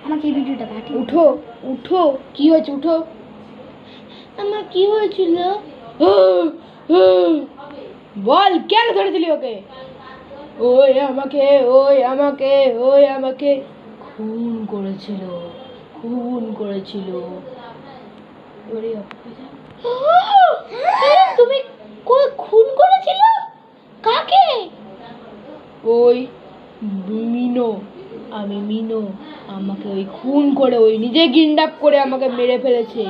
আমাকে এই ভিডিওটা পাঠিয়ে উঠো উঠো, কি হয়েছে? উঠো। আমার কি হয়েছিল? বল, কেন ধরেছিলি ওকে? ওই আমাকে ওই আমাকে ওই আমাকে খুন করেছিল, খুন করেছিল। তুমি খুন করেছিল? কাকে? ওই মিনো, আমি মিনো। আমাকে ওই খুন করে, ওই নিজে কিডন্যাপ করে আমাকে মেরে ফেলেছে।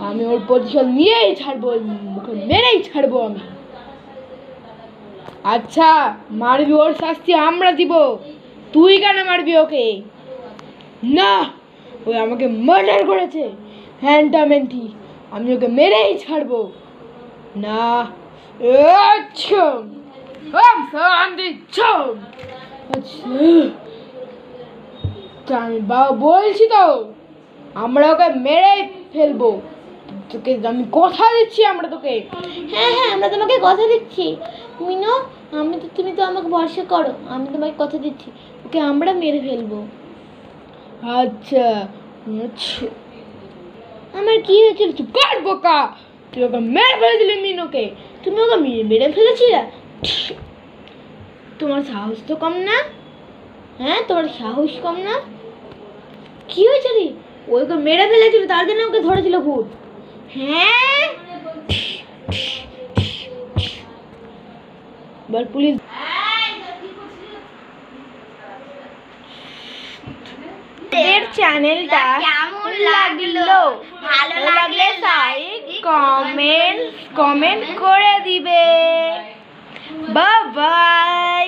আমি ওর প্রতিশোধ নিয়েই ছাড়বো, ওকে মেরেই ছাড়বো আমি। আচ্ছা, মারবি, ওর শাস্তি আমরা দিব, তুই কেন মারবি ওকে? না, ওই আমাকে মার্ডার করেছে, হ্যান্টামেন্টি, আমি ওকে মেরেই ছাড়বো না। আচ্ছা, আমি বলছি তো, আমরা ওকে মেরে ফেলবো, তোকে আমি কথা দিচ্ছি। আমরা তোকে, হ্যাঁ হ্যাঁ, আমরা তোমাকে কথা দিচ্ছি মিনো। তুমি তো আমাকে ভরসা করো, আমি তোমাকে কথা দিচ্ছি, ওকে আমরা মেরে ফেলবো। আচ্ছা আচ্ছা। আমার কি হয়েছিল? চুপ কর বোকা, তুই ওকে মেরে ফেলেছিলি মিনোকে। তুমি ওকে মেরে ফেলেছিলে? তোমার সাহস তো কম না? হ্যাঁ, তোমার সাহস কম না? কি হয়েছে রে? ওকে মেরে ফেলেছিল, তার জন্য ওকে ধরেছিল ভূত। হ্যাঁ, বল পুলিশ। এর চ্যানেলটা কেমন লাগলো? ভালো লাগলে লাইক কমেন্ট করে দিবে। Bye bye.